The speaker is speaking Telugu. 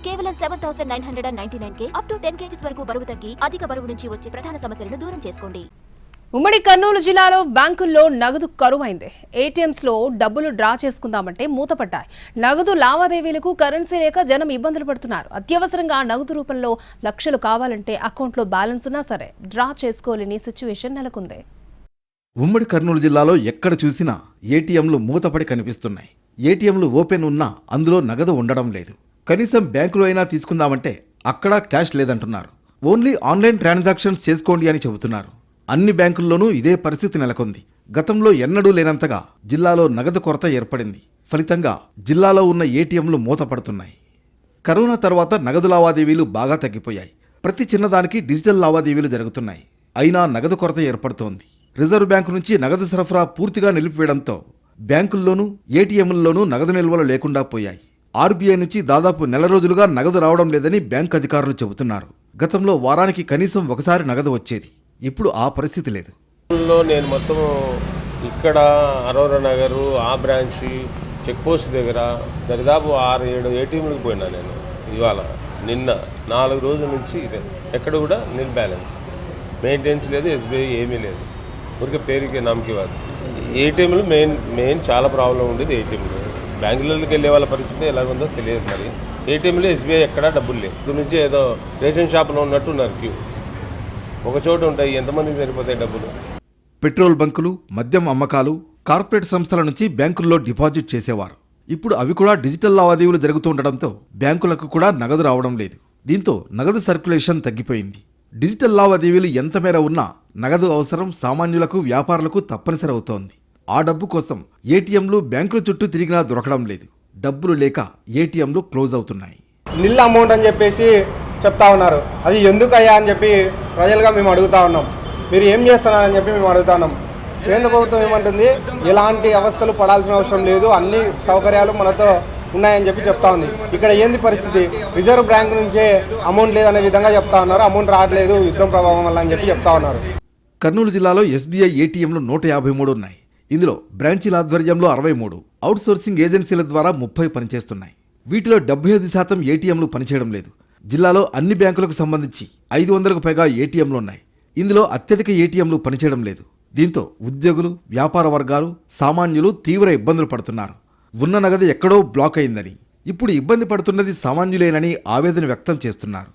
కేవలం 7,999 అప్ టు 10 kgs వరకు బరువు తగ్గి అధిక బరువు నుంచి వచ్చే ప్రధాన సమస్యలను దూరం చేసుకోండి. ఉమ్మడి కర్నూలు జిల్లాలో బ్యాంకుల్లో నగదు కరువైంది. ఏటీఎంస్ లో డబ్బులు డ్రా చేసుకుందామంటే మూతపడ్డాయి. నగదు లావాదేవీలకు కరెన్సీ లేక జనం ఇబ్బందులు పడుతున్నారు. అత్యవసరంగా నగదు రూపంలో లక్షలు కావాలంటే అకౌంట్లో బ్యాలెన్స్ ఉన్నా సరే డ్రా చేసుకోలేని సిచ్యువేషన్ నెలకొంది. ఉమ్మడి కర్నూలు జిల్లాలో ఎక్కడ చూసినా ఏటీఎంలు మూతపడి కనిపిస్తున్నాయి. ఏటీఎంలు ఓపెన్ ఉన్నా అందులో నగదు ఉండడం లేదు. కనీసం బ్యాంకులో అయినా తీసుకుందామంటే అక్కడ క్యాష్ లేదంటున్నారు. ఓన్లీ ఆన్లైన్ ట్రాన్సాక్షన్స్ చేసుకోండి అని చెబుతున్నారు. అన్ని బ్యాంకుల్లోనూ ఇదే పరిస్థితి నెలకొంది. గతంలో ఎన్నడూ లేనంతగా జిల్లాలో నగదు కొరత ఏర్పడింది. ఫలితంగా జిల్లాలో ఉన్న ఏటీఎంలు మూతపడుతున్నాయి. కరోనా తర్వాత నగదు లావాదేవీలు బాగా తగ్గిపోయాయి. ప్రతి చిన్నదానికి డిజిటల్ లావాదేవీలు జరుగుతున్నాయి. అయినా నగదు కొరత ఏర్పడుతోంది. రిజర్వ్ బ్యాంకు నుంచి నగదు సరఫరా పూర్తిగా నిలిపివేయడంతో బ్యాంకుల్లోనూ ఏటీఎంల్లోనూ నగదు నిల్వలు లేకుండా పోయాయి. ఆర్బీఐ నుంచి దాదాపు నెల రోజులుగా నగదు రావడం లేదని బ్యాంకు అధికారులు చెబుతున్నారు. గతంలో వారానికి కనీసం ఒకసారి నగదు వచ్చేది. ఇప్పుడు ఆ పరిస్థితి లేదు. నేను మొత్తం ఇక్కడ అరోరా నగరు ఆ బ్రాంచ్ చెక్ పోస్ట్ దగ్గర దాదాపు 6-7 ఏటీఎంలకు పోయినా నేను. ఇవాళ నిన్న 4 రోజుల నుంచి ఇదే, ఎక్కడ కూడా నిల్ బ్యాలెన్స్, మెయింటెనెన్స్ లేదు, ఎస్బీఐ ఏమీ లేదు, ఊరికే పేరుకి నమ్మకి వస్తుంది. ఏటీఎంలు మెయిన్ చాలా ప్రాబ్లం ఉండేది. ఏటీఎంలు బ్యాంకులకి వెళ్ళే వాళ్ళ పరిస్థితి ఎలాగుందో తెలియదు. మరి ఏటీఎంలు ఎస్బీఐ ఎక్కడా డబ్బులు లేవు. ఇక్కడ నుంచి ఏదో రేషన్ షాప్లో ఉన్నట్టు ఉన్నారు క్యూ. ఒక చోటు ఉంటాయి, ఎంతమందికి సరిపోతాయి డబ్బులు. పెట్రోల్ బంకులు, మద్యం అమ్మకాలు కార్పొరేట్ సంస్థల నుంచి బ్యాంకుల్లో డిపాజిట్ చేసేవారు. ఇప్పుడు అవి కూడా డిజిటల్ లావాదేవీలు జరుగుతుండటంతో బ్యాంకులకు కూడా నగదు రావడం లేదు. దీంతో నగదు సర్క్యులేషన్ తగ్గిపోయింది. డిజిటల్ లావాదేవీలు ఎంత మేర ఉన్నా నగదు అవసరం సామాన్యులకు, వ్యాపారులకు తప్పనిసరి అవుతోంది. ఆ డబ్బు కోసం ఏటీఎంలు బ్యాంకుల చుట్టూ తిరిగినా దొరకడం లేదు. డబ్బులు లేక ఏటీఎంలు క్లోజ్ అవుతున్నాయి. నిల్ అమౌంట్ అని చెప్పేసి చెప్తా ఉన్నారు. అది ఎందుకయ్యా అని చెప్పి ప్రజలుగా మేము అడుగుతా ఉన్నాం. మీరు ఏం చేస్తున్నారని చెప్పి మేము అడుగుతా ఉన్నాం. కేంద్ర ప్రభుత్వం ఏమంటుంది, ఎలాంటి అవస్థలు పడాల్సిన అవసరం లేదు, అన్ని సౌకర్యాలు మనతో ఉన్నాయని చెప్పి చెప్తా ఉంది. ఇక్కడ ఏంది పరిస్థితి, రిజర్వ్ బ్యాంక్ నుంచే అమౌంట్ లేదనే విధంగా చెప్తా ఉన్నారు. అమౌంట్ రావట్లేదు యుద్ధం ప్రభావం వల్ల అని చెప్పి చెప్తా ఉన్నారు. కర్నూలు జిల్లాలో ఎస్బీఐ ఏటీఎంలు 153 ఉన్నాయి. ఇందులో బ్రాంచీల ఆధ్వర్యంలో 63, అవుట్సోర్సింగ్ ఏజెన్సీల ద్వారా 30 పనిచేస్తున్నాయి. వీటిలో 75% ఏటీఎంలు పనిచేయడం లేదు. జిల్లాలో అన్ని బ్యాంకులకు సంబంధించి 500కు పైగా ఏటీఎంలు ఉన్నాయి. ఇందులో అత్యధిక ఏటీఎంలు పనిచేయడం లేదు. దీంతో ఉద్యోగులు, వ్యాపార వర్గాలు, సామాన్యులు తీవ్ర ఇబ్బందులు పడుతున్నారు. ఉన్న నగదు ఎక్కడో బ్లాక్ అయిందని, ఇప్పుడు ఇబ్బంది పడుతున్నది సామాన్యులేనని ఆవేదన వ్యక్తం చేస్తున్నారు.